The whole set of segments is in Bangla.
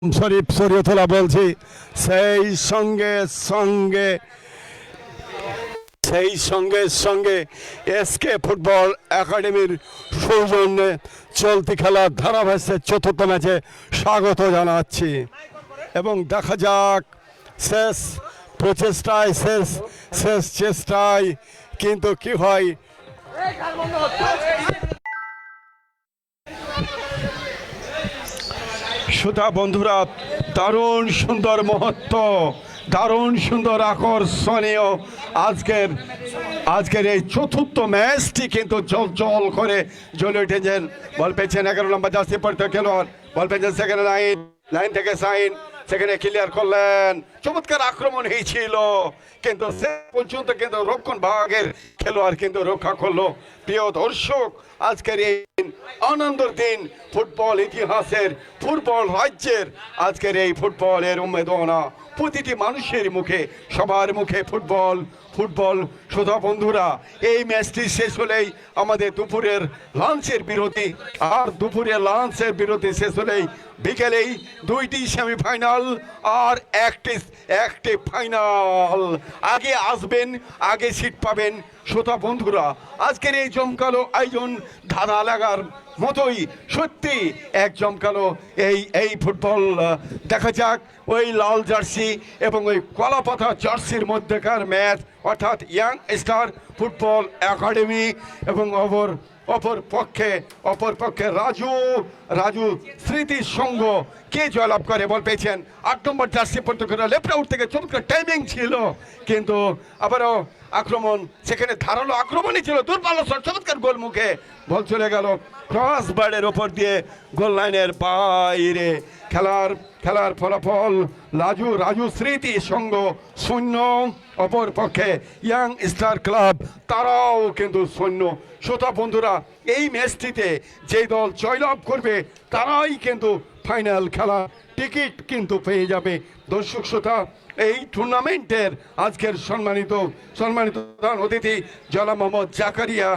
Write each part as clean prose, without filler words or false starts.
শরীফ শরীয়তুল্লাহ বলছি, সেই সঙ্গে সঙ্গে সঙ্গে এসকে ফুটবল একাডেমির সৌজন্যে চলতি খেলার ধারাভাষ্যের চতুর্থ ম্যাচে স্বাগত জানাচ্ছি এবং দেখা যাক শেষ প্রচেষ্টায় শেষ চেষ্টায় কিন্তু কি হয়। শ্রোতা বন্ধুরা, দারুণ সুন্দর মুহূর্ত, দারুণ সুন্দর আকর্ষণীয় আজকের এই চতুর্থ ম্যাচটি কিন্তু জল করে জ্বলে উঠেছেন। বল পেয়েছেন 11 নম্বর জার্সি পরিহিত খেলোয়াড়, বল পেয়েছেন সেখানে লাইন থেকে সাইন, সেখানে ক্লিয়ার করলেন। চমৎকার আক্রমণ হয়েছিল কিন্তু শেষ পর্যন্ত কিন্তু রক্ষণ ভাগের খেলোয়াড় কিন্তু রক্ষা করলো। প্রিয় দর্শক, আজকের এই আনন্দের দিন, ফুটবল ইতিহাসের, ফুটবল রাজ্যের আজকের এই ফুটবলের উন্মেদনা প্রতিটি মানুষের মুখে, সবার মুখে ফুটবল ফুটবল। শ্রোতা বন্ধুরা, এই ম্যাচটি শেষ হলেই আমাদের দুপুরের লাঞ্চের বিরতি, আর দুপুরের লাঞ্চের বিরতি শেষ হলেই বিকেলেই দুইটি সেমিফাইনাল আর একটি ফাইনাল। আগে আসবেন, আগে সিট পাবেন। শ্রোতা বন্ধুরা, আজকের এই জমকালো আয়োজন ধাঁধা লাগার মতোই সত্যি এক জমকালো এই ফুটবল। দেখা যাক ওই লাল জার্সি এবং ওই কলাপাতা জার্সির মধ্যেকার ম্যাচ, অর্থাৎ ইয়াং স্টার ফুটবল একাডেমি এবং অপর পক্ষে রাজু স্মৃতির সঙ্গ কে জয়লাভ করে। বল পেয়েছেন 8 নম্বর জার্সি পর্যন্ত লেফট আউট থেকে চমৎকার টাইমিং ছিল, কিন্তু আবারও আক্রমণ, সেখানে ধারালো আক্রমণই ছিল, দুর্বল চমৎকার গোল মুখে বল চলে গেল ক্রস বারের ওপর দিয়ে গোল লাইনের বাইরে। খেলার ফলাফল রাজু স্মৃতি সঙ্গ 0, অপর পক্ষে ইয়াং স্টার ক্লাব তারাও কিন্তু 0। শ্রোতা বন্ধুরা, এই ম্যাচটিতে যেই দল জয়লাভ করবে তারাই কিন্তু ফাইনাল খেলা টিকিট কিন্তু পেয়ে যাবে। দর্শক শ্রোতা, এই টুর্নামেন্টের আজকের সম্মানিত প্রধান অতিথি জনাব মোহাম্মদ জাকারিয়া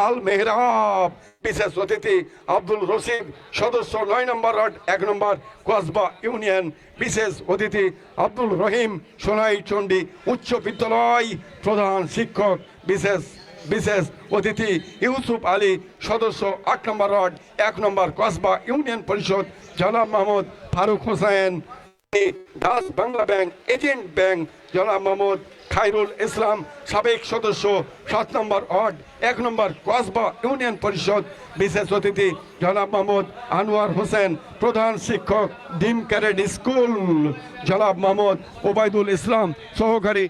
আল মেহরাব, বিশেষ অতিথি আব্দুল রশিদ, সদস্য 9 নম্বর ওয়ার্ড 1 নম্বর কসবা ইউনিয়ন, বিশেষ অতিথি আব্দুল রহিম, সোনাইচন্ডী উচ্চ বিদ্যালয় প্রধান শিক্ষক, বিশেষ অতিথি ইউসুফ আলী, সদস্য 8 নম্বর ওয়ার্ড 1 নম্বর কসবা ইউনিয়ন পরিষদ, জনাব Mohammad Faruk Hossain, Dutch Bangla bank agent bank, জনাব মোহাম্মদ খায়রুল ইসলাম, সাবেক সদস্য 7 নম্বর ওয়ার্ড 1 নম্বর কসবা ইউনিয়ন পরিষদ, বিশেষ অতিথি জনাব মোহাম্মদ আনোয়ার হোসেন, প্রধান শিক্ষক ডিম ক্যারেট স্কুল, জনাব মোহাম্মদ ওবায়দুল ইসলাম, সহকারী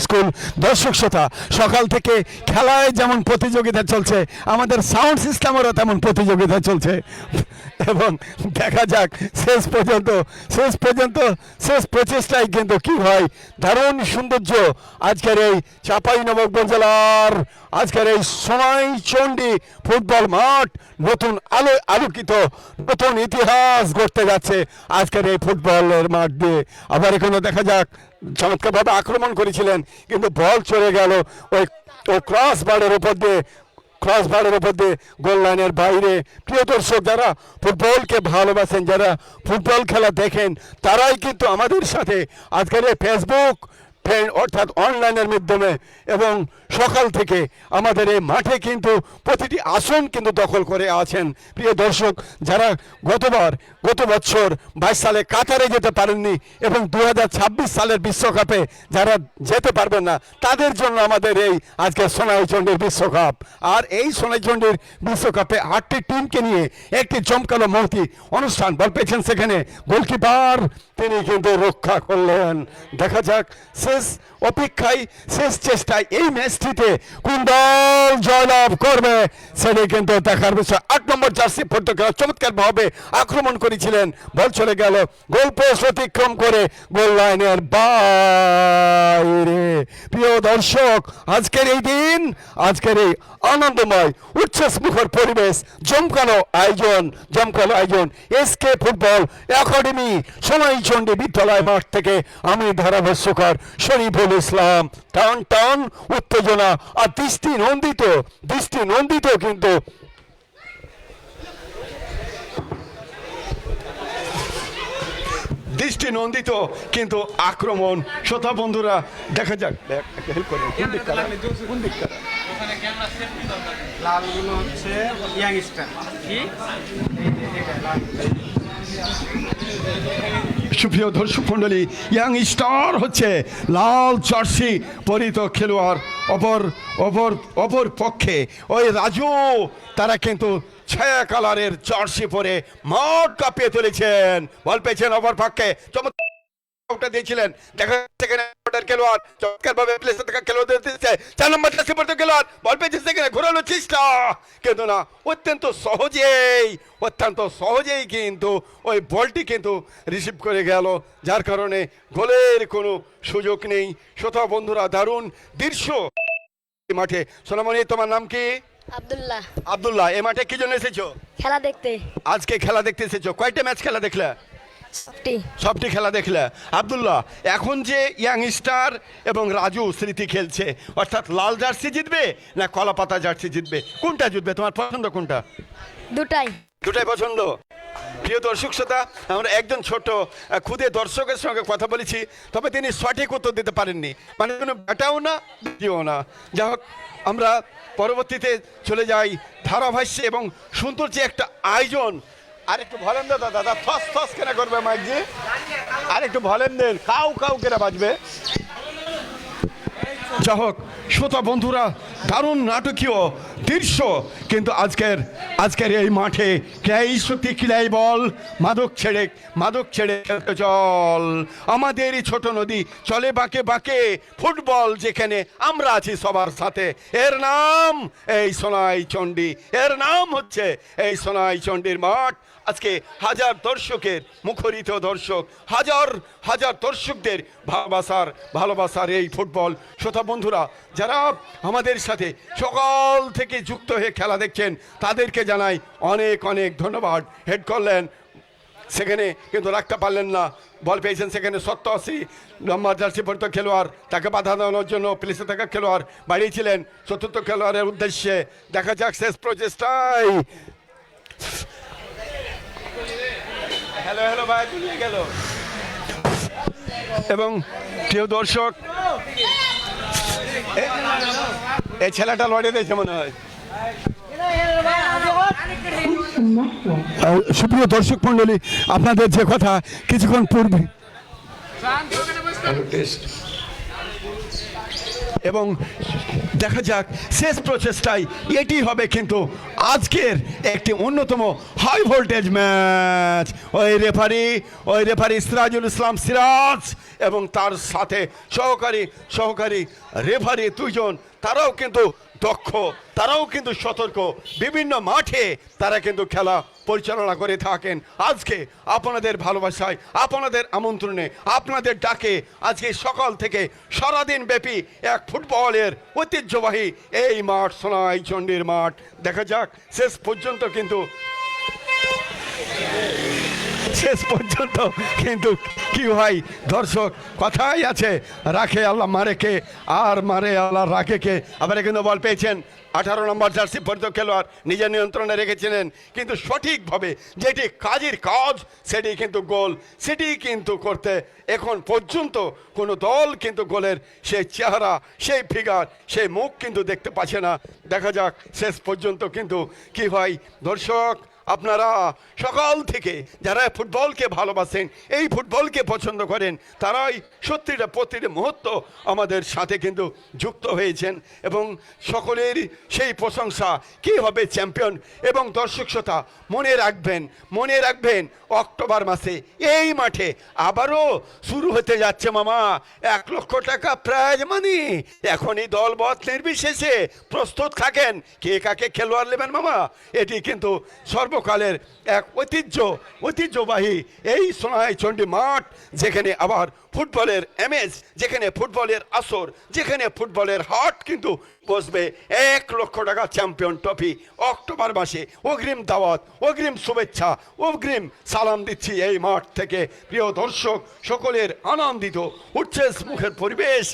স্কুল। দর্শক শ্রোতা, সকাল থেকে খেলায় যেমন প্রতিযোগিতা চলছে, আমাদের সাউন্ড সিস্টেমেরও তেমন প্রতিযোগিতা চলছে এবং দেখা যাক শেষ প্রচেষ্টায় কিন্তু কি হয়। দারুণ সৌন্দর্য আজকের এই চাঁপাইনবাবগঞ্জ জেলার আজকের এই সোনাইচন্ডী ফুটবল মাঠ, নতুন আলোকিত, নতুন ইতিহাস গড়তে যাচ্ছে আজকের এই ফুটবলের মাঠ দিয়ে। আবার এখানে দেখা যাক চমৎকারভাবে আক্রমণ করেছিলেন কিন্তু বল চলে গেল ওই ক্রস বারের উপর দিয়ে গোল লাইনের বাইরে। প্রিয় দর্শক, যারা ফুটবলকে ভালোবাসেন, যারা ফুটবল খেলা দেখেন, তারাই কিন্তু আমাদের সাথে আজকের এই ফেসবুক অর্থাৎ অনলাইনের মাধ্যমে এবং সকাল থেকে আমাদের এই মাঠে কিন্তু প্রতিটি আসন কিন্তু দখল করে আছেন। প্রিয় দর্শক, যারা গত বছর 22 সালে কাতারে যেতে পারেননি এবং 2026 সালের বিশ্বকাপে যারা যেতে পারবেন না, তাদের জন্য আমাদের এই আজকে সোনাইচন্ডীর বিশ্বকাপ। আর এই সোনাইচন্ডীর বিশ্বকাপে 8টি টিমকে নিয়ে একটি জমকালো মহতি অনুষ্ঠান। বল পেয়েছেন সেখানে গোলকিপার, তিনি কিন্তু রক্ষা করলেন। দেখা যাক শেষ অপেক্ষায়, শেষ চেষ্টায় এই ম্যাচটিতে কোন দল জয়লাভ করবে সেটা কিন্তু দেখার বিষয়। 8 নম্বর জার্সি পর্যন্ত চমৎকার ভাবে আক্রমণ করেছিলেন, বল চলে গেল গোল পোস্ট অতিক্রম করে গোল লাইনের বাইরে। প্রিয় দর্শক, আজকের এই দিন, আজকের এই আনন্দময় উচ্ছ্বাস মুখর পরিবেশ, জমকালো আয়োজন এসকে ফুটবল একাডেমি সোনাইচন্ডী বিদ্যালয় মাঠ থেকে আমি ধারাভাষ্যকার শরীফুল ইসলাম। টান উত্তেজনা আর দৃষ্টি নন্দিত কিন্তু দৃষ্টি নন্দিত কিন্তু আক্রমণ। শ্রোতা বন্ধুরা দেখা যাক, হেল্প করেন, কোন দিক কারা? কোন দিক কারা? লালগুলো হচ্ছে ইয়াং স্টার কি সুপ্রিয় দর্শক মন্ডলী, ইয়াং স্টার হচ্ছে লাল জার্সি পরিত খেলোয়াড়। অপর পক্ষে ওই রাজু, তারা কিন্তু ছায়া কালারের জার্সি পরে মাঠ কাঁপিয়ে তুলেছেন। বল পেয়েছেন অপর পক্ষে, চমৎকার দিয়েছিলেন। দেখা যাচ্ছে খেলোয়াড় চমৎকার ভাবে খেলোয়াড় 4 নম্বর জার্সি পরিত খেলোয়াড় বল পেয়েছে, সেখানে ঘোরালো চেষ্টা কিন্তু না, অত্যন্ত সহজেই কিন্তু ওই বলটি কিন্তু রিসিভ করে গেল, যার কারণে গোলের কোনো সুযোগ নেই। শ্রোতা বন্ধুরা, দারুণ দৃশ্য মাঠে। সোনামণি, তোমার নাম কি? আব্দুল্লাহ। এই মাঠে কি জন্য এসেছো? খেলা দেখতে। আজকে খেলা দেখতে এসেছো। কয়টা ম্যাচ খেলা দেখলে? সবটি খেলা দেখলে। আব্দুল্লাহ, এখন যে ইয়াং স্টার এবং রাজু স্মৃতি খেলছে, অর্থাৎ লাল জার্সি জিতবে না কলা পাতা জার্সি জিতবে, কোনটা জিতবে? তোমার পছন্দ কোনটা? দুটাই পছন্দ। প্রিয় দর্শক শ্রোতা, আমরা একজন ছোট খুদে দর্শকের সঙ্গে কথা বলেছি, তবে তিনি সঠিক উত্তর দিতে পারেননি, মানে কোনো ব্যাটাও না দিও না। যাই হোক, আমরা পরবর্তীতে চলে যাই ধারাভাষ্যে এবং সুন্দর যে একটা আয়োজন। আরেকটু বলেন দাদা, থস কেনা করবে মাইকজি, আরেকটু বলেন দেন, কাউ কেনা বাজবে। যাই হোক শ্রোতা বন্ধুরা, দারুণ নাটকীয় দৃশ্য কিন্তু আজকের এই মাঠে ক্লাই শক্তি, ক্লাই বল, মাদক ছেড়ে চল, আমাদের এই ছোট নদী চলে বাঁকে ফুটবল যেখানে আমরা আছি সবার সাথে। এর নাম এই সোনাই চণ্ডী, এর নাম হচ্ছে এই সোনাই চণ্ডীর মাঠ। আজকে হাজার দর্শকের মুখরিত দর্শক, হাজার দর্শকদের ভালোবাসার এই ফুটবল। শ্রোতা বন্ধুরা, যারা আমাদের সাথে সকাল থেকে যুক্ত হয়ে খেলা দেখছেন, তাদেরকে জানাই অনেক ধন্যবাদ। হেড করলেন, সেখানে কিন্তু রাখতে পারলেন না, বল পেয়েছেন সেখানে 87 নম্বর জার্সি পরিত খেলোয়াড়, তাকে বাধা দেওয়ানোর জন্য প্লেসে থাকা খেলোয়াড় বাড়িয়েছিলেন চতুর্থ খেলোয়াড়ের উদ্দেশ্যে। দেখা যাক শেষ প্রচেষ্টায়। হ্যালো ভাই, তুলিয়ে গেল। এবং প্রিয় দর্শক, এই ছেলেটা লড়ে দিয়েছে মনে হয়। সুপ্রিয় দর্শক মন্ডলী, আপনাদের যে কথা কিছুক্ষণ পূর্বে এবং দেখা যাক শেষ প্রচেষ্টায় এটি হবে কিন্তু আজকের একটি অন্যতম হাই ভোল্টেজ ম্যাচ। ওই রেফারি সিরাজুল ইসলাম সিরাজ এবং তার সাথে সহকারী রেফারি দুইজন, তারাও কিন্তু দক্ষ, তারাও কিন্তু সতর্ক, বিভিন্ন মাঠে তারা কিন্তু খেলা পরিচালনা করে থাকেন। আজকে আপনাদের ভালোবাসায়, আপনাদের আমন্ত্রণে, আপনাদের ডাকে আজকে সকাল থেকে সারাদিন ব্যাপী এক ফুটবলের ঐতিহ্যবাহী এই মাঠ সোনাই চণ্ডীর মাঠ। দেখা যাক শেষ পর্যন্ত কিন্তু কি হয় দর্শক, কথাই আছে, রাখে আল্লাহ মারে কে, আর মারে আল্লাহ রাখে কে। আবার কিন্তু বল পেয়েছেন 18 নম্বর জার্সি পরিত খেলোয়াড়, নিজের নিয়ন্ত্রণে রেখেছিলেন, কিন্তু সঠিকভাবে যেটি কাজের কাজ সেটি কিন্তু গোল, সেটি কিন্তু করতে এখন পর্যন্ত কোনো দল কিন্তু গোলের সেই চেহারা, সেই ফিগার, সেই মুখ কিন্তু দেখতে পাচ্ছে না। দেখা যাক শেষ পর্যন্ত কিন্তু কি হয়। দর্শক, আপনারা সকাল থেকে যারা ফুটবলকে ভালোবাসেন, এই ফুটবলকে পছন্দ করেন, তারাই প্রতিটা মুহূর্ত আমাদের সাথে কিন্তু যুক্ত হয়েছেন এবং সকলের সেই প্রশংসা কি হবে চ্যাম্পিয়ন। এবং দর্শক শ্রোতা, মনে রাখবেন অক্টোবর মাসে এই মাঠে আবারও শুরু হতে যাচ্ছে মামা 1 লক্ষ টাকা প্রাইজ মানি। এখনই দলবল নির্বিশেষে প্রস্তুত থাকেন, কে কাকে খেলোয়াড় নেবেন মামা। এটি কিন্তু সর্বকালের এক ঐতিহ্যবাহী এই সোনাই চণ্ডী মাঠ, যেখানে আবার ফুটবলের এমএস, যেখানে ফুটবলের আসর, যেখানে ফুটবলের হাট কিন্তু বসবে। 1 লক্ষ টাকা চ্যাম্পিয়ন ট্রফি অক্টোবর মাসে। অগ্রিম দাওয়াত, অগ্রিম শুভেচ্ছা, অগ্রিম সালাম দিচ্ছি এই মাঠ থেকে। প্রিয় দর্শক, সকলের আনন্দিত উচ্ছ্বাস মুখের পরিবেশ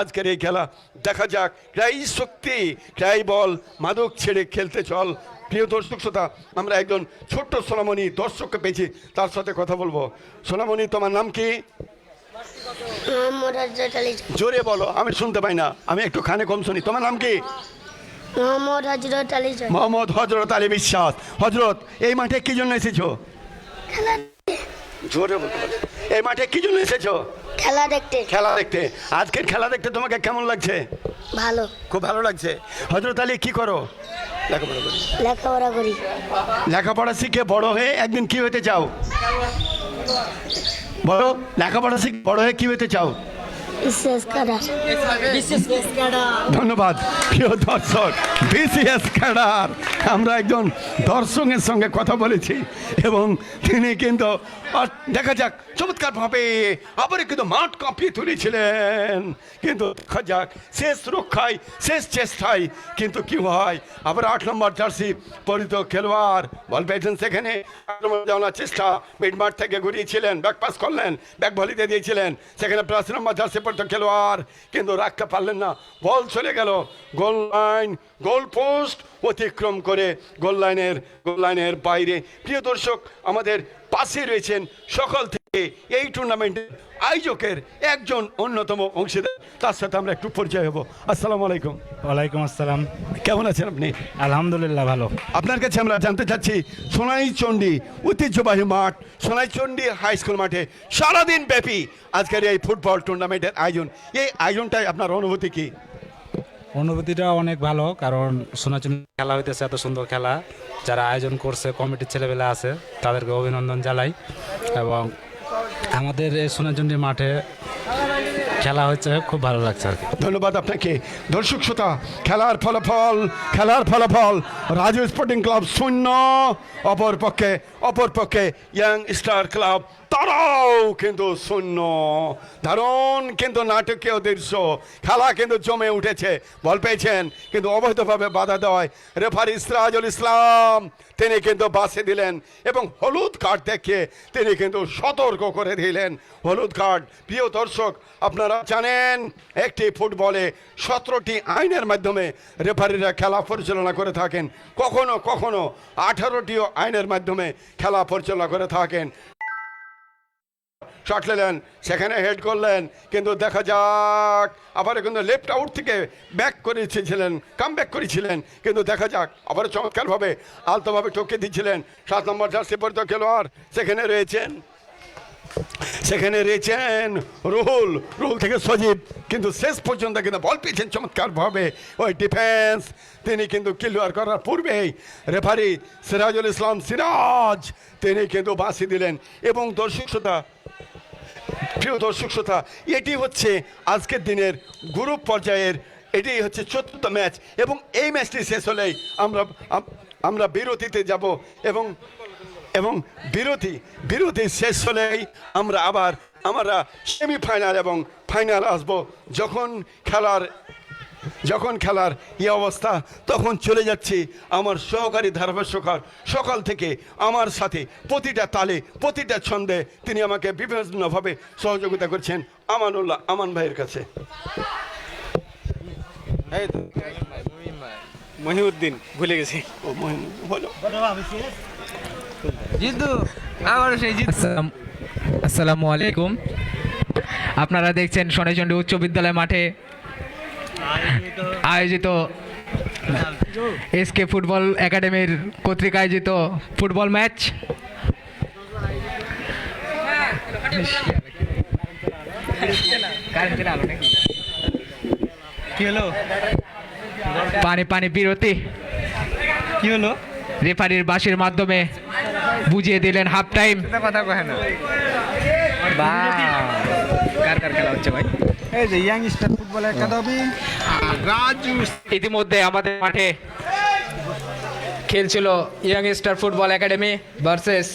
আজকের এই খেলা। দেখা যাক ক্রাই শক্তি, ক্রাই বল, মাদক ছেড়ে খেলতে চল, প্রিয় দর্শক শ্রোতা, আমরা একজন ছোট্ট সোনামণি দর্শককে পেয়েছি, তার সাথে কথা বলবো। সোনামণি, তোমার নাম কি? মোহাম্মদ হজরত আলী। জোরে বলো, আমি শুনতে পাই না, আমি একটু কানে কম শুনি। তোমার নাম কি? মোহাম্মদ হজরত আলী। মোহাম্মদ হজরত আলী বিশ্বাস। হজরত, এই মাঠে কি জন্য এসেছো? খেলা জোরে বলতে পারো। এই মাঠে কি জন্য এসেছো? খেলা দেখতে। খেলা দেখতে। আজকের খেলা দেখতে তোমাকে কেমন লাগছে? ভালো। খুব ভালো লাগছে। হজরত আলী, কি করো? লেখাপড়া করি। লেখাপড়া করি। লেখাপড়া শিখে বড় হয়ে একদিন কি হতে চাও? বলো, লেখাপড়া শিখে বড় হয়ে কি হতে চাও? বিশেষ ক্যাডার। ধন্যবাদ প্রিয় দর্শক, বিসিএস ক্যাডার। আমরা একজন দর্শকের সঙ্গে কথা বলেছি এবং তিনি কিন্তু দেখা যাক চমৎকারভাবে আবার কিন্তু মাঠ কাঁপিয়ে তুলেছিলেন, কিন্তু দেখা যাক শেষ রক্ষায় শেষ চেষ্টায় কিন্তু কি হয়, আবার 8 নম্বর জার্সি পরিত খেলোয়াড় বল পেয়েছেন, সেখানে যাওয়ার চেষ্টা, মিড মাঠ থেকে ঘুরিয়েছিলেন, ব্যাক পাস করলেন, ব্যাক ভলিতে দিয়েছিলেন, সেখানে 5 নম্বর জার্সি পরিত খেলোয়াড় কিন্তু রাখতে পারলেন না, বল চলে গেল গোল লাইন, গোল পোস্ট অতিক্রম করে গোল লাইনের বাইরে। প্রিয় দর্শক, আমাদের পাশে রয়েছেন সকাল থেকে এই টুর্নামেন্টের আয়োজকের একজন অন্যতম অংশীদার, তার সাথে আমরা একটু পরিচয় হব। আসসালামু আলাইকুম। ওয়ালাইকুম আসসালাম। কেমন আছেন আপনি? আলহামদুলিল্লাহ ভালো। আপনার কাছে আমরা জানতে চাচ্ছি, সোনাইচন্ডী ঐতিহ্যবাহী মাঠ, সোনাইচন্ডী হাই স্কুল মাঠে সারাদিন ব্যাপী আজকের এই ফুটবল টুর্নামেন্টের আয়োজন, এই আয়োজনটাই আপনার অনুভূতি কি? অনুভূতিটা অনেক ভালো, কারণ সোনাচুনি খেলা হইতেছে, এত সুন্দর খেলা, যারা আয়োজন করছে কমিটির ছেলেবেলা আছে তাদেরকে অভিনন্দন জানাই। এবং আমাদের এই সোনাচুন্ডি মাঠে খেলা হচ্ছে, খুব ভালো লাগছে আর কি। ধন্যবাদ আপনাকে। দর্শক শ্রোতা, খেলার ফলাফল রাজু স্পোর্টিং ক্লাব 0, অপরপক্ষে ইয়াং স্টার ক্লাব তারাও কিন্তু 0। দারুণ কিন্তু নাটকীয় দৃশ্য, খেলা কিন্তু জমে উঠেছে। বল পেয়েছেন কিন্তু অবৈধভাবে বাধা দেওয়ায় রেফারি সিরাজুল ইসলাম তিনি কিন্তু বাসে দিলেন এবং হলুদ কার্ড দেখিয়ে তিনি কিন্তু সতর্ক করে দিলেন। হলুদ কার্ড, প্রিয় দর্শক, আপনারা জানেন একটি ফুটবলে 17টি আইনের মাধ্যমে রেফারিরা খেলা পরিচালনা করে থাকেন, কখনো 18টিও আইনের মাধ্যমে খেলা পরিচালনা করে থাকেন। শট নিলেন, সেখানে হেড করলেন, কিন্তু দেখা যাক আবার কিন্তু লেফট আউট থেকে কাম ব্যাক করেছিলেন, কিন্তু দেখা যাক আবার চমৎকারভাবে আলতোভাবে টপকে দিচ্ছিলেন 7 নম্বর জার্সি পরিত খেলোয়াড়। সেখানে রয়েছেন রুহুল থেকে সজীব, কিন্তু শেষ পর্যন্ত কিন্তু বল পেয়েছেন চমৎকারভাবে ওই ডিফেন্স, তিনি কিন্তু ক্লিয়ার করার পূর্বেই রেফারি সিরাজুল ইসলাম তিনি কিন্তু বাঁশি দিলেন। এবং প্রিয় দর্শক শ্রোতা, এটি হচ্ছে আজকের দিনের গ্রুপ পর্যায়ের, এটি হচ্ছে 4র্থ ম্যাচ এবং এই ম্যাচটি শেষ হলেই আমরা বিরতিতে যাব এবং বিরতি শেষ হলেই আমরা সেমিফাইনাল এবং ফাইনাল আসবো। যখন খেলার এই অবস্থা, তখন চলে যাচ্ছি আমার সহকারী ধারাভাষ্যকার সকাল থেকে আমার সাথে প্রতিটা তালে প্রতিটা ছন্দে তিনি আমাকে বিভিন্নভাবে সহযোগিতা করছেন, আমান ভাইয়ের কাছে। মহিউদ্দিন, ভুলে গেছি। আসসালামু আলাইকুম। আপনারা দেখছেন সোনাইচন্ডী উচ্চ বিদ্যালয় মাঠে আয়োজিত এসকে ফুটবল একাডেমির কর্তৃক আয়োজিত ফুটবল ম্যাচ। কি হলো? পানি বিরতি। কি হলো? রেফারির বাঁশির মাধ্যমে বুঝিয়ে দিলেন হাফ টাইম। কথা কয় না। কার খেলা হচ্ছে ভাই? এই যে young star football academy Raju. ইতিমধ্যে আমাদের মাঠে খেলছিল young star football academy versus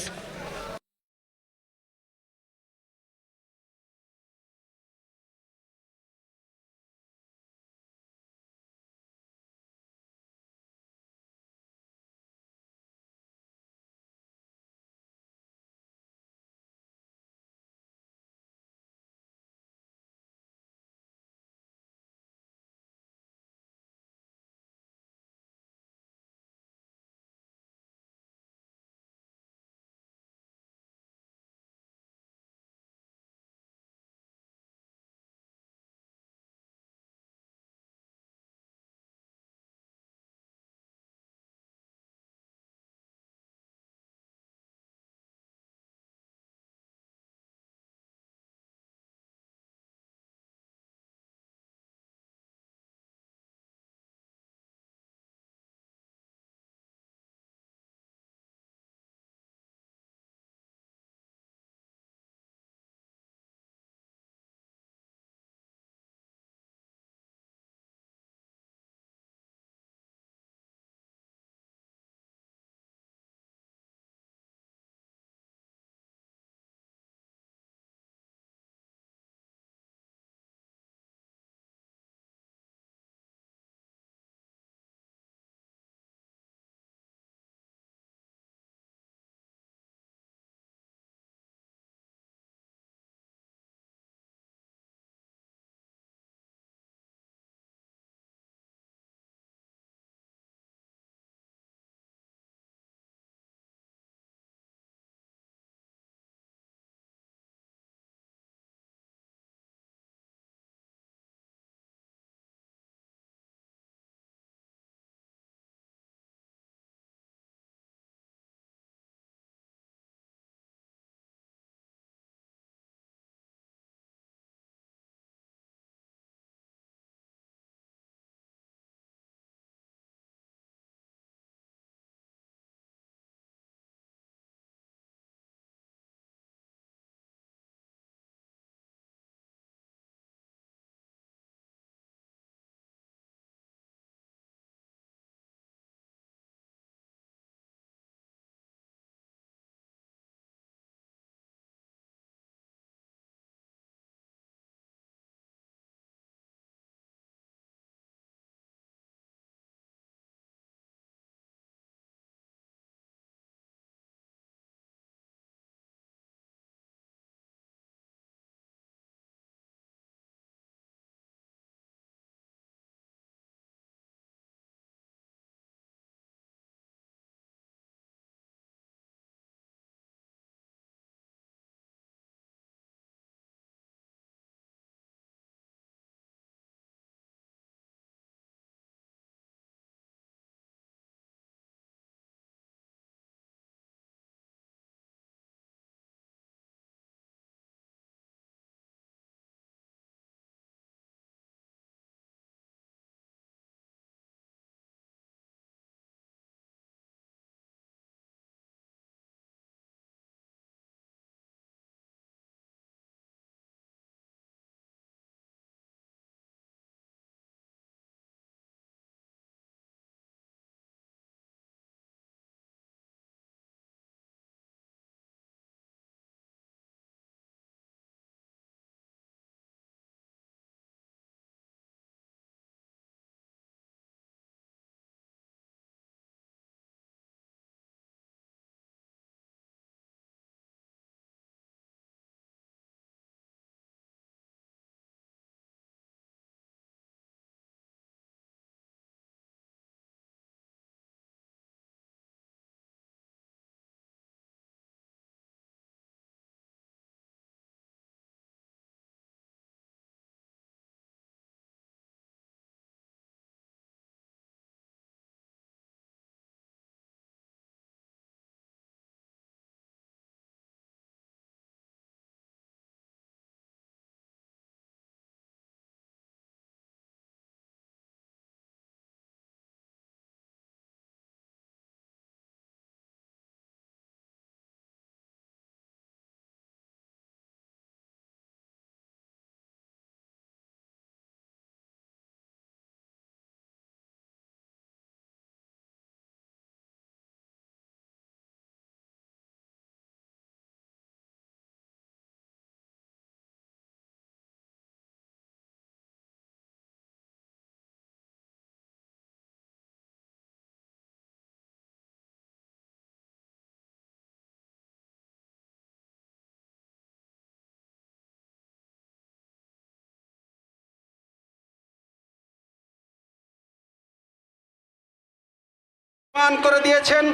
মান করে দিয়েছেন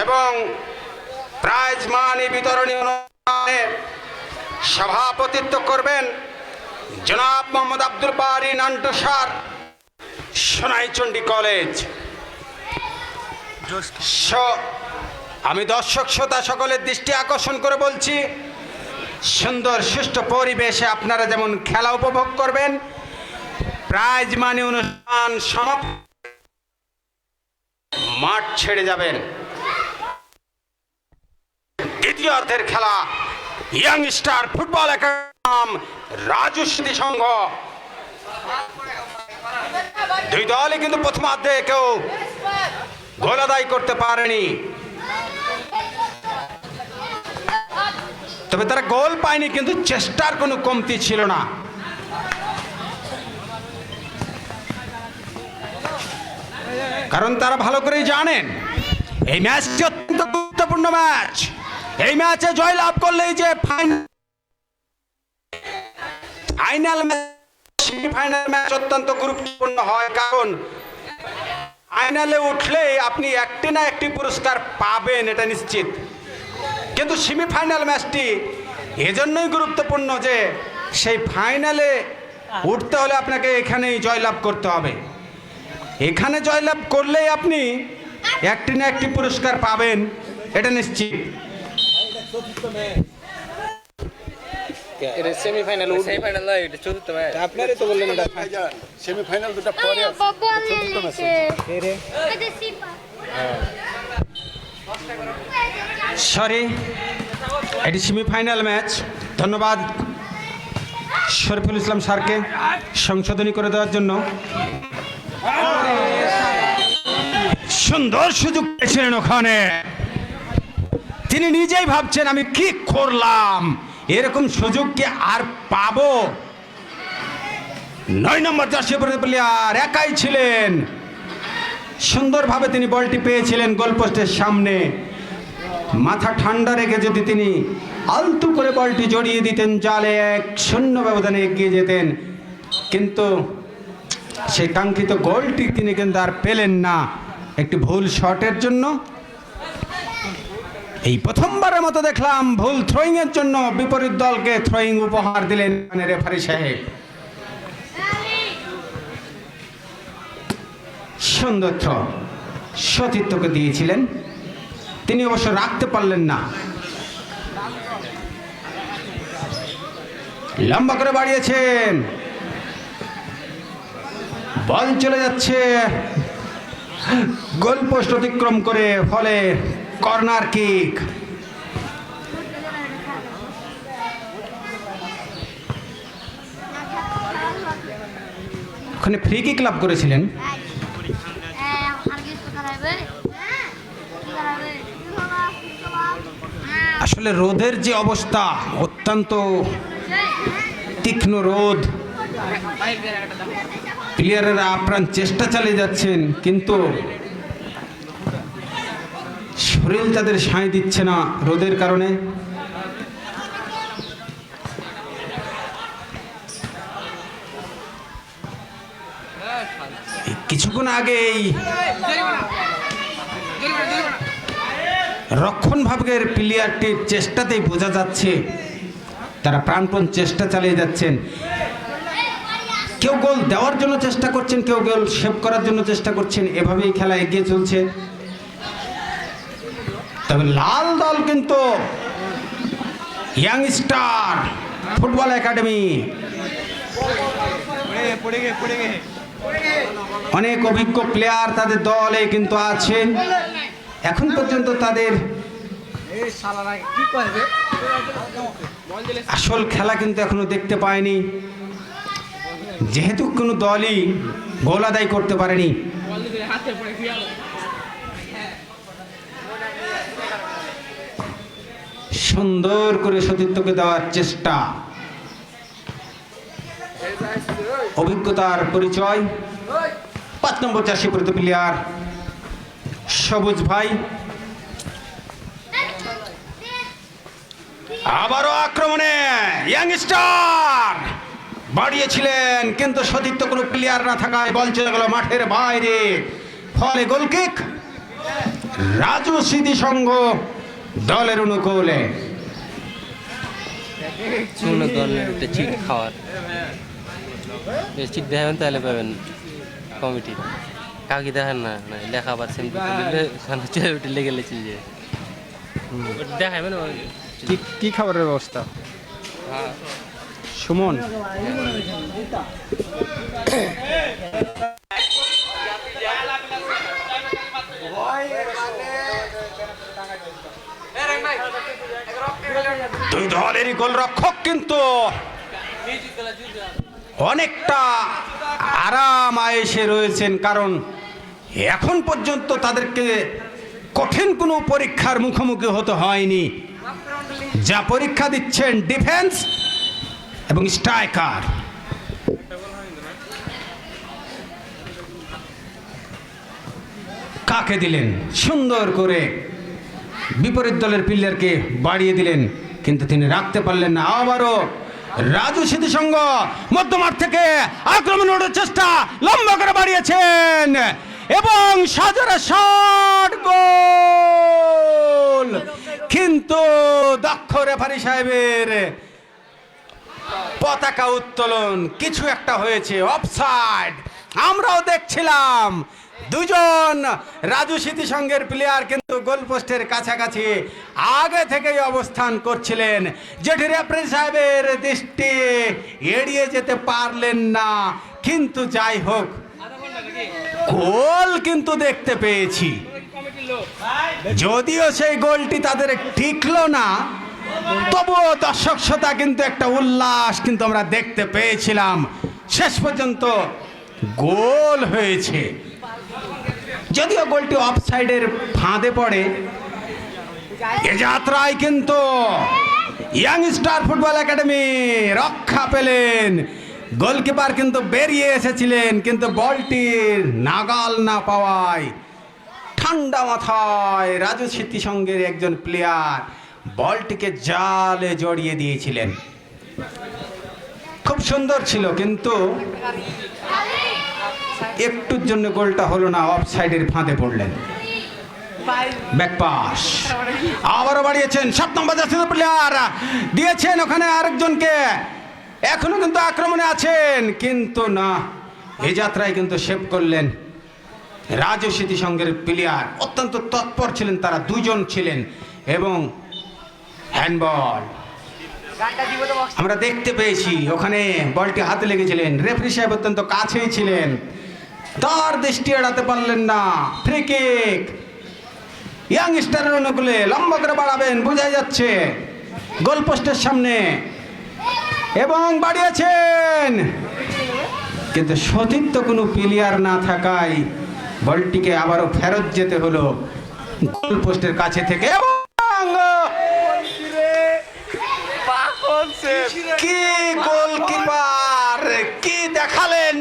এবং প্রাইজ মানি বিতরণী অনুষ্ঠানে সভাপতিত্ব করবেন জনাব মোহাম্মদ আব্দুল বারী নান্টু স্যার, সোনাইচন্ডী কলেজ। আমি দর্শক শ্রোতা সকলের দৃষ্টি আকর্ষণ করে বলছি, সুন্দর সুষ্ঠু পরিবেশে আপনারা যেমন খেলা উপভোগ করবেন, প্রাইজ মানি অনুষ্ঠান সমাপ্ত মাঠ ছেড়ে যাবেন। দ্বিতীয় অর্ধের খেলা young star football academy Raju স্মৃতি সংঘ। দুই দলই কিন্তু প্রথমার্ধে কেউ গোল আদায় করতে পারেনি, তবে তারা গোল পায়নি, কিন্তু চেষ্টার কোনো কমতি ছিল না। কারণ তারা ভালো করেই জানেন এই ম্যাচটি অত্যন্ত গুরুত্বপূর্ণ ম্যাচ। এই ম্যাচে জয় লাভ করলেই যে ফাইনাল সেমিফাইনাল ম্যাচ অত্যন্ত গুরুত্বপূর্ণ হয়, কারণ ফাইনালে উঠলে আপনি একটি না একটি পুরস্কার পাবেন, এটা নিশ্চিত। কিন্তু সেমিফাইনাল ম্যাচটি এজন্যই গুরুত্বপূর্ণ যে সেই ফাইনালে উঠতে হলে আপনাকে এখানেই জয়লাভ করতে হবে। এখানে জয়লাভ করলেই আপনি একটি না একটি পুরস্কার পাবেন, এটা নিশ্চিত। সেমিফাইনাল দুটো পরে সরি, এটি সেমিফাইনাল ম্যাচ। ধন্যবাদ শরীফুল ইসলাম স্যারকে সংশোধনী করে দেওয়ার জন্য। সুন্দর সুযোগ পেয়েছিলেন ওখানে, তিনি নিজেই ভাবছেন আমি কি করলাম, এরকম সুযোগ কি আর পাবো? 9 নম্বর জার্সি প্লেয়ার একাই ছিলেন, সুন্দরভাবে তিনি বলটি পেয়েছিলেন গোলপোস্টের সামনে। মাথা ঠান্ডা রেখে যদি তিনি আলতু করে বলটি জড়িয়ে দিতেন জালে, 1-0 ব্যবধানে এগিয়ে যেতেন, কিন্তু সেই কাঙ্ক্ষিত গোলটি তিনি কিন্তু আর পেলেন না একটি ভুল শটের জন্য। এই প্রথমবারের মতো দেখলাম ভুল থ্রোয়িং এর জন্য বিপরীত দলকে থ্রোয়িং উপহার দিলেন রেফারি সাহেব। সুন্দর থ্রো সতীর্থকে দিয়েছিলেন, তিনি অবশ্য রাখতে পারলেন না। লম্বা করে বাড়িয়েছেন, বল চলে যাচ্ছে গোলপোস্ট অতিক্রম করে, ফলে কর্নার কিক। ওখানে ফ্রি কিক লাভ করেছিলেন। আসলে রোদের যে অবস্থা, অত্যন্ত তীক্ষ্ণ রোদ, প্লেয়ারেরা আপ্রাণ চেষ্টা চালিয়ে যাচ্ছেন, কিন্তু শরীর তাদের সায় দিচ্ছে না রোদের কারণে। কিছুক্ষণ আগেই রক্ষণ ভাগের প্লেয়ারটির চেষ্টাতেই বোঝা যাচ্ছে তারা প্রাণপণ চেষ্টা চালিয়ে যাচ্ছেন। কেউ গোল দেওয়ার জন্য চেষ্টা করছেন, কেউ গোল সেভ করার জন্য চেষ্টা করছেন, এভাবেই খেলা এগিয়ে চলছে। তবে লাল দল কিন্তু ইয়াং স্টার ফুটবল একাডেমি, অনেক অভিজ্ঞ প্লেয়ার তাদের দলে কিন্তু আছেন। এখন পর্যন্ত তাদের আসল খেলা কিন্তু এখনো দেখতে পায়নি, যেহেতু কোনো দলই গোল আদায় করতে পারেনি। সুন্দর করে সতীর্থকে দেওয়ার চেষ্টা, অভিজ্ঞতার পরিচয়। 5 নম্বর জার্সি পরিহিত প্লেয়ার সবুজ ভাই আবারও আক্রমণে ইয়াংস্টার বাড়িয়েছিলেন, কিন্তু সতীর্থ কোনো প্লেয়ার না থাকায় বল চলে গেল মাঠের বাইরে, ফলে গোলকিক রাজু স্মৃতি সংঘ দলের অনুকূলে। শুকনো দল একটা চিট খাওয়ার চিট দেখাবেন তাহলে পাবেন কমিটি কাউকে দেখেন না লেখা পাচ্ছেন লেগে লেগেছে যে দেখাবেন কি খাবারের ব্যবস্থা? সুমন দুই দলেরই গোলরক্ষক কিন্তু অনেকটা আরাম আয়েসে রয়েছেন, কারণ এখন পর্যন্ত তাদেরকে কঠিন কোনো পরীক্ষার মুখোমুখি হতে হয়নি। যা পরীক্ষা দিচ্ছেন ডিফেন্স এবং স্ট্রাইকার। কাকে দিলেন? সুন্দর করে বিপরীত দলের প্লেয়ারকে বাড়িয়ে দিলেন, কিন্তু তিনি রাখতে পারলেন না। আবারও রাজু স্মৃতি সংঘ মধ্যমাঠ থেকে আক্রমণের চেষ্টা লম্বা করে বাড়িয়েছেন এবং সাজরা শট গোল, কিন্তু দক্ষ রেফারি সাহেবের পতাকা উত্তোলন কিছু একটা হয়েছে, অফসাইড। আমরাও দেখছিলাম দুজন রাজু স্মৃতি সংঘের প্লেয়ার কিন্তু গোলপোস্টের কাছাকাছি আগে থেকেই অবস্থান করছিলেন, যেটি রেফারি সাহেবের দৃষ্টি এড়িয়ে যেতে পারলেন না। কিন্তু যাই হোক, গোল কিন্তু দেখতে পেয়েছি, যদিও সেই গোলটি তাদের টিকলো না, তবুও দর্শক শ্রোতা কিন্তু একটা উল্লাস কিন্তু আমরা দেখতে পেয়েছিলাম। শেষ পর্যন্ত গোল হয়েছে, যদিও গোলটি অফসাইডের ফাঁদে পড়ে। এ যাত্রায় কিন্তু ইয়াং স্টার ফুটবল একাডেমি রক্ষা পেলেন। গোলকিপার কিন্তু বেরিয়ে এসেছিলেন, কিন্তু বলটির নাগাল না পাওয়ায় ঠান্ডা মাথায় রাজু স্মৃতি সংঘের একজন প্লেয়ার বলটিকে জালে জড়িয়ে দিয়েছিলেন। খুব সুন্দর ছিল, কিন্তু একটুর জন্য গোলটা হলো না, অফসাইডের ফাঁদে পড়লেন। ব্যাকপাস আবারও বাড়িয়েছেন, 7 নম্বর জার্সি প্লেয়ার দিয়েছেন ওখানে আরেকজনকে, এখনো কিন্তু আক্রমণে আছেন, কিন্তু না, এই যাত্রায় কিন্তু সেভ করলেন রাজু স্মৃতি সংঘের প্লেয়ার। অত্যন্ত তৎপর ছিলেন তারা, দুজন ছিলেন, এবং হ্যান্ডবল আমরা দেখতে পেয়েছি। ওখানে বলটি হাতে লেগেছিলেন, রেফারি সাহেব অত্যন্ত কাছেই ছিলেন, তার দৃষ্টি এড়াতে পারলেন না। ফ্রি কিক ইয়াং স্টারের অনুকূলে, লম্বা করে বাড়াবেন বোঝাই যাচ্ছে গোলপোস্টের সামনে, এবং বাড়িয়েছেন, কিন্তু সতীর্থ কোনো প্লেয়ার না থাকায় বলটিকে আবারও ফেরত যেতে হলো গোলপোস্টের কাছে থেকে। এবং কি গোলকিপার কি দেখালেন!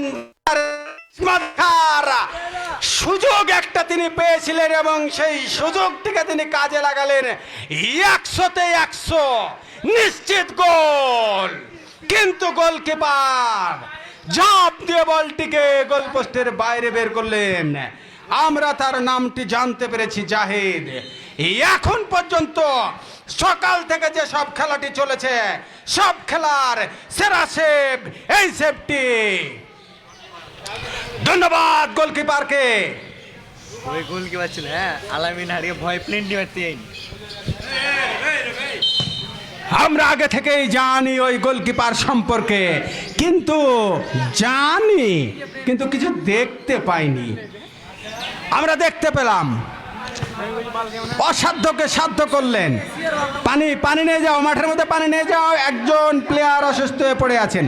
সুযোগ একটা তিনি পেয়েছিলেন এবং সেই সুযোগটিকে তিনি কাজে লাগালেন। 100-তে 100 নিশ্চিত গোল, কিন্তু গোলকিপার ঝাঁপ দিয়ে বলটিকে গোলপোস্টের বাইরে বের করলেন। আমরা তার নামটি জানতে পেরেছি, জাহিদ। এখন পর্যন্ত সকাল থেকে যে সব খেলাটি চলেছে, সব খেলার সেরা সেভ এই সেভটি। ধন্যবাদ গোলকিপারকে। ওই গোলকিপার ছিল, হ্যাঁ, আলামিন হারিয়ে ভয় প্লেনটি মারতে যায়নি। আমরা আগে থেকেই জানি ওই গোলকিপার সম্পর্কে, কিন্তু কিছু দেখতে পাইনি। আমরা দেখতে পেলাম অসাধ্যকে সাধ্য করলেন। পানি নিয়ে যাও, মাঠের মধ্যে পানি নিয়ে যাও, একজন প্লেয়ার অসুস্থ হয়ে পড়ে আছেন।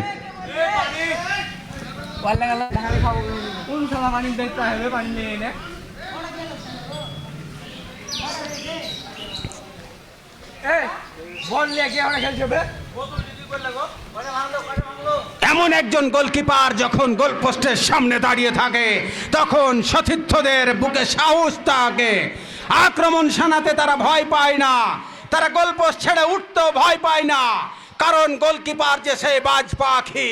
এমন একজন গোলকিপার যখন গোলপোস্টের সামনে দাঁড়িয়ে থাকে, তখন সতীর্থদের বুকে সাহস থাকে, আক্রমণ শানাতে তারা ভয় পায় না, তারা গোলপোস্ট ছেড়ে উঠতেও ভয় পায় না, কারণ গোলকিপার যে সেই বাজ পাখি।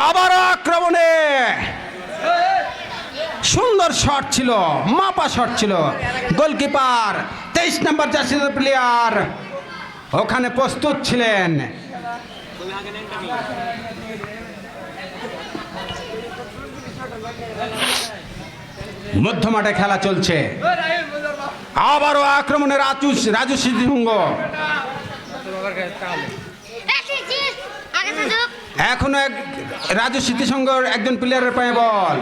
আবারও আক্রমণে সুন্দর শট ছিল, মাপা শট ছিল। গোলকিপার 23 নম্বর জার্সি প্লেয়ার ওখানে প্রস্তুত ছিলেন। মধ্যমাঠে খেলা চলছে। আবারও আক্রমণে রাজু সিংহ। এখনো রাজু স্মৃতিসংঘর একজন প্লেয়ারের পায়ে বল,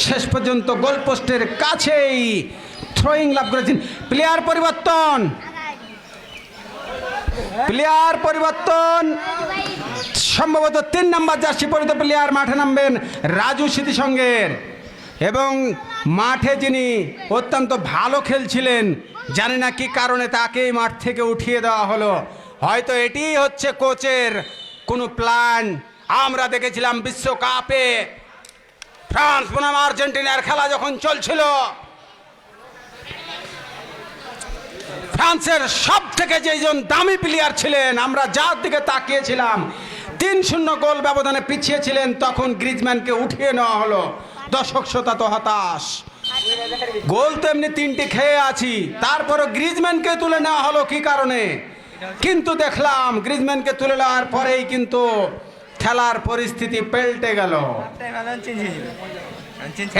শেষ পর্যন্ত গোল পোস্টের কাছেই থ্রোয়িং লাভ করেছেন। প্লেয়ার পরিবর্তন সম্ভবত 3 নম্বর জার্সি পরিহিত প্লেয়ার মাঠে নামবেন রাজু স্মৃতিসংঘের, এবং মাঠে যিনি অত্যন্ত ভালো খেলছিলেন, জানি না কি কারণে তাকেই মাঠ থেকে উঠিয়ে দেওয়া হলো। হয়তো এটিই হচ্ছে কোচের কোনো প্ল্যান। আমরা দেখেছিলাম বিশ্বকাপে ফ্রান্স বনাম আর্জেন্টিনার খেলা যখন চলছিল, ফ্রান্সের সব থেকে যেজন দামি প্লেয়ার ছিলেন, আমরা যার দিকে তাকিয়েছিলাম 3-0 গোল ব্যবধানে পিছিয়ে ছিলেন, তখন গ্রিজম্যানকে উঠিয়ে নেওয়া হলো। দর্শক শ্রোতা তো হতাশ, গোল তো এমনি 3টি খেয়ে আছি, তারপরও গ্রিজম্যানকে তুলে নেওয়া হলো কি কারণে? কিন্তু দেখলাম গ্রিজম্যানকে তুলে নেওয়ার পরেই কিন্তু খেলার পরিস্থিতি পাল্টে গেল।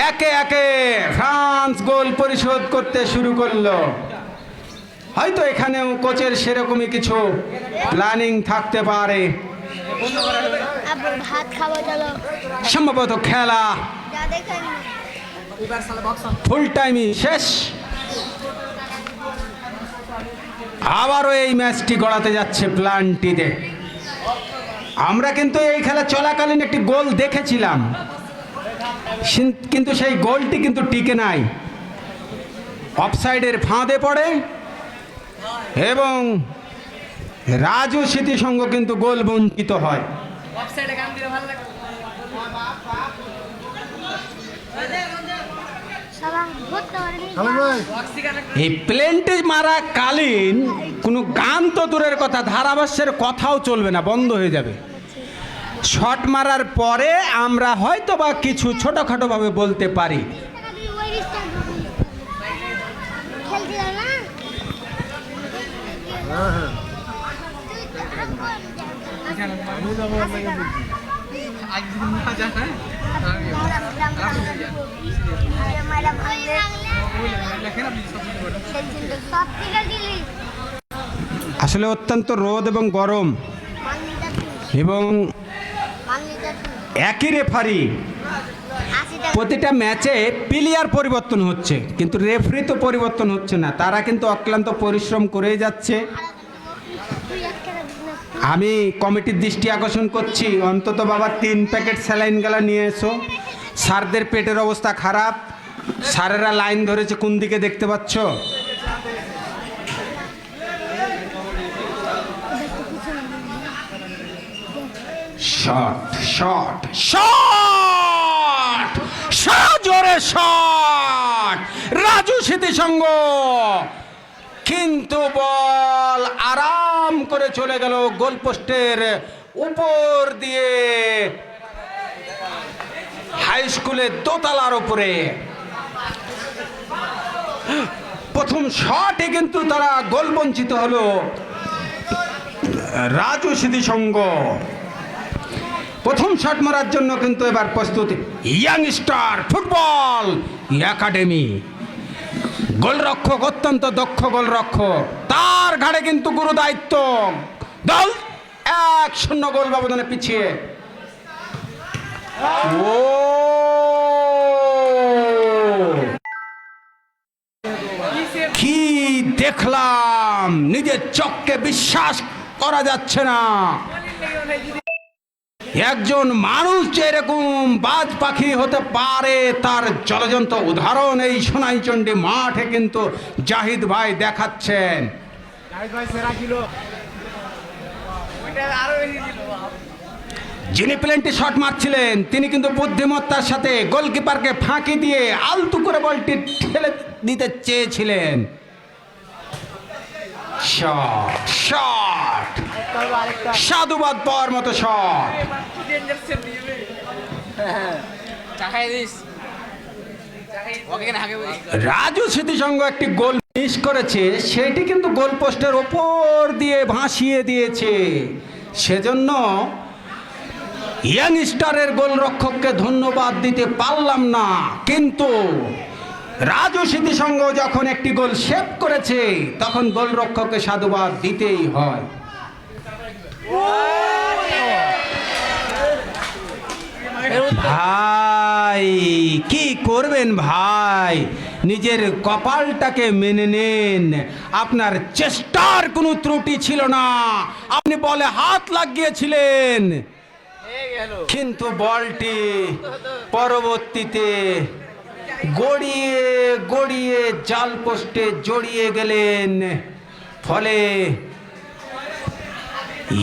একে একে ফ্রান্স গোল পরিশোধ করতে শুরু করলো। হয়তো এখানেও কোচের সেরকমই কিছু প্ল্যানিং থাকতে পারে। ভাত খাবো চলো। সম্ভবত খেলা ফুল টাইমই শেষ। আবারও এই ম্যাচটি গড়াতে যাচ্ছে প্ল্যানটিতে। আমরা কিন্তু এই খেলা চলাকালীন একটি গোল দেখেছিলাম, কিন্তু সেই গোলটি কিন্তু টিকে নাই, অফসাইডের ফাঁদে পড়ে, এবং রাজু স্মৃতিসংঘ কিন্তু গোল বঞ্চিত হয়। এই প্লেনটি মারা কালীন কোনো গান তো দূরের কথা, ধারাভাষ্যের কথাও চলবে না, বন্ধ হয়ে যাবে। শট মারার পরে আমরা হয়তো বা কিছু ছোটখাটো ভাবে বলতে পারি। আসলে অত্যন্ত রোদ এবং গরম, এবং একই রেফারি প্রতিটা ম্যাচে প্লেয়ার পরিবর্তন হচ্ছে, কিন্তু রেফারি তো পরিবর্তন হচ্ছে না। তারা কিন্তু অক্লান্ত পরিশ্রম করেই যাচ্ছে। আমি কমিটির দৃষ্টি আকর্ষণ করছি, অন্তত বাবা 3 প্যাকেট স্যালাইন গালা নিয়ে এসো। স্যারদের পেটের অবস্থা খারাপ, স্যারেরা লাইন ধরেছে কোন দিকে দেখতে পাচ্ছ? শট শট শট জোরে শট রাজু স্মৃতিসংঘ, কিন্তু বল আরাম করে চলে গেল গোল পোস্টের উপর দিয়ে, হাই স্কুলের দোতলার উপরে। প্রথম শটে কিন্তু তারা গোল বঞ্চিত হলো রাজু স্মৃতিসংঘ। প্রথম শট মারার জন্য কিন্তু এবার প্রস্তুতি ইয়াং স্টার ফুটবল একাডেমি। গোলরক্ষক অত্যন্ত দক্ষ গোলরক্ষক, তার ঘাড়ে কিন্তু গুরু দায়িত্ব। দল 1-0 গোল ব্যবধানে পিছিয়ে। ও কি দেখলাম, নিজের চোখকে বিশ্বাস করা যাচ্ছে না। একজন মানুষ যে এরকম বাজ পাখি হতে পারে তার জলজন্ত উদাহরণ এই সোনাইচন্ডী মাঠে কিন্তু জাহিদ ভাই দেখাচ্ছেন। যিনি প্লেনটি শট মারছিলেন তিনি কিন্তু বুদ্ধিমত্তার সাথে গোলকিপারকে ফাঁকি দিয়ে আলতু করে বলটি ঠেলে দিতে চেয়েছিলেন। শট শট সাধুবাদ পাওয়ার মতো শট। চাকাই দিস ওকে কেন আগে রাজু স্মৃতিসংঘ একটি গোল মিস করেছে, সেটি কিন্তু গোল পোস্টের ওপর দিয়ে ভাসিয়ে দিয়েছে। সেজন্য ইয়াংস্টারের গোলরক্ষককে ধন্যবাদ দিতে পারলাম না, কিন্তু রাজু স্মৃতিসংঘ যখন একটি গোল সেভ করেছে তখন গোলরক্ষককে সাধুবাদ দিতেই হয়। ভাই কি করবেন ভাই, নিজের কপালটাকে মেনে নেন। আপনার চেষ্টার কোনো ত্রুটি ছিল না, আপনি বলে হাত লাগিয়েছিলেন, কিন্তু বলটি পরবর্তীতে গড়িয়ে গড়িয়ে জাল পোস্টে জড়িয়ে গেলেন। ফলে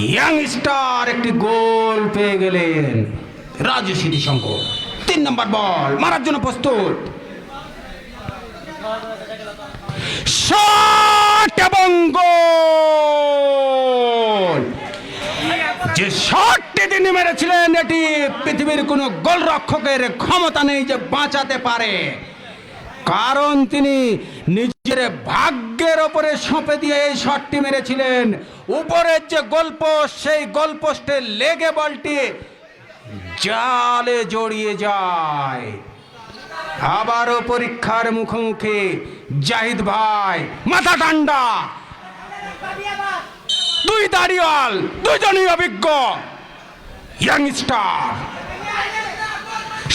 ইয়াংস্টার একটি গোল পেয়ে গেলেন। রাজু স্মৃতিসংঘ 3 নম্বর বল মারার জন্য প্রস্তুত। শট এবং গোল। যে শটটি তিনি মেরেছিলেন এটি পৃথিবীর কোনো গোলরক্ষকের ক্ষমতা নেই যে বাঁচাতে পারে, কারণ তিনি নিজের ভাগ্যের ওপরে সঁপে দিয়ে এই শটটি মেরেছিলেন। উপরের যে গোলপোস্ট, সেই গোলপোস্টে লেগে বলটি জালে জড়িয়ে যায়। আবারও পরীক্ষার মুখোমুখি জাহিদ ভাই, মাথা ঠান্ডা, দুই দাড়িওয়াল, দুজনই অভিজ্ঞ youngster.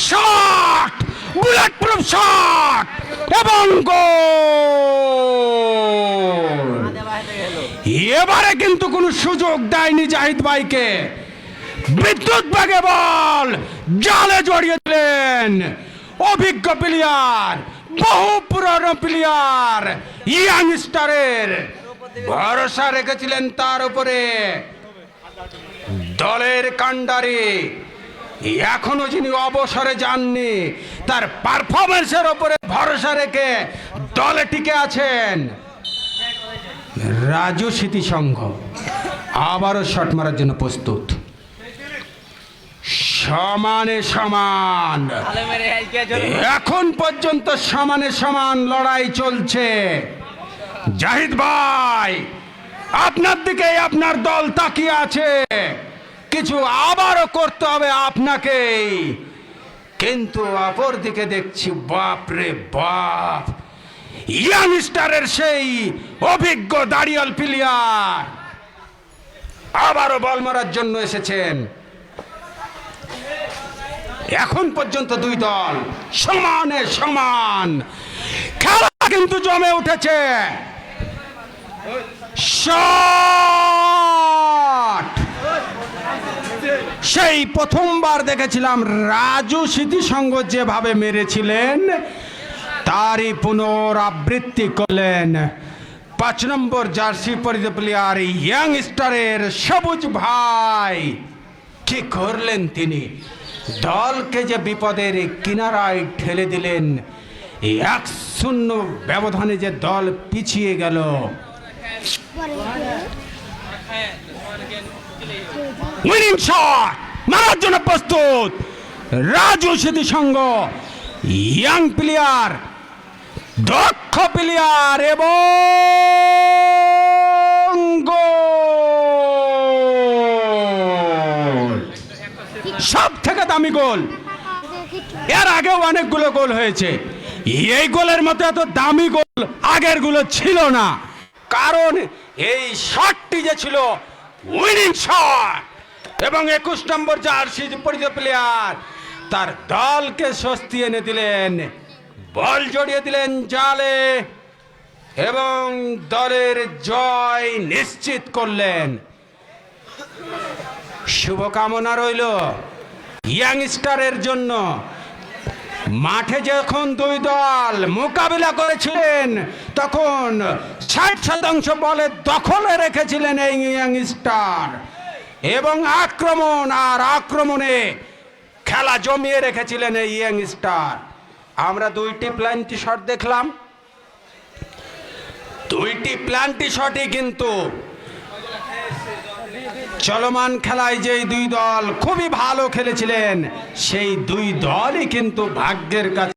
Shot, bullet proof shot এবং গোল। এবারে কিন্তু কোনো সুযোগ দেয়নি জাহিদ ভাইকে, বিদ্যুৎ বেগে বল জালে জড়িয়ে দিলেন। অভিজ্ঞ প্লেয়ার, বহু পুরনো প্লেয়ার, ইয়াংস্টারের ভরসা রেখেছিলেন তার উপরে। দলের কাণ্ডারি, এখনো যিনি অবসরে যাননি, তার পারফরমেন্সের উপরে ভরসা রেখে দলে টিকে আছেন। রাজু স্মৃতিসংঘ আবারও শট মারার জন্য প্রস্তুত। সমানে সমান, এখন পর্যন্ত সমানে সমান লড়াই চলছে। জাহিদ ভাই, আপনার দিকে আপনার দল তাকিয়ে আছে, কিছু আবারও করতে হবে আপনাকেই। কিন্তু অপর দিকে দেখছি বাপ রে বাপ, ইয়াংস্টারের সেই অভিজ্ঞ দাড়িয়াল প্লেয়ার আবারও বল মারার জন্য এসেছেন। এখন পর্যন্ত দুই দল সমানে সমান, খেলা কিন্তু জমে উঠেছে। শট, সেই প্রথমবার দেখেছিলাম রাজু স্মৃতিসংঘ যেভাবে মেরেছিলেন তারই পুনরাবৃত্তি করলেন 5 নম্বর জার্সি পরিহিত প্লেয়ার ইয়াংস্টারের সবুজ ভাই। কি করলেন তিনি, দলকে যে বিপদের কিনারায় ঠেলে দিলেন। 1-0 ব্যবধানে যে দল পিছিয়ে গেল। উইনিং শট মারার জন্য প্রস্তুত রাজু স্মৃতিসংঘ, ইয়াং প্লেয়ার, দক্ষ প্লেয়ার এবং গোল। সব থেকে দামি গোল। এর আগেও অনেকগুলো গোল হয়েছে, এই গোলের মতো এত দামি গোল আগের গুলো ছিল না, কারণ এই শটটি যে ছিল উইনিং শট। এবং 21 নম্বর জার্সি পরিহিত প্লেয়ার তার দলকে স্বস্তি এনে দিলেন, বল জড়িয়ে দিলেন জালে এবং দলের জয় নিশ্চিত করলেন। শুভকামনা রইল ইয়াংস্টারের জন্য। মাঠে যখন দুই দল মোকাবিলা করেছিলেন তখন 60% বলে দখলে রেখেছিলেন এই ইয়াংস্টার, এবং আক্রমণ আর আক্রমণে খেলা জমিয়ে রেখেছিলেন এই ইয়াংস্টার। আমরা দুইটি প্ল্যান্টি শট দেখলাম, দুইটি প্ল্যান্টি শটই কিন্তু চলমান খেলায় যেই দুই দল খুবই ভালো খেলেছিলেন সেই দুই দলই কিন্তু ভাগ্যের কাছে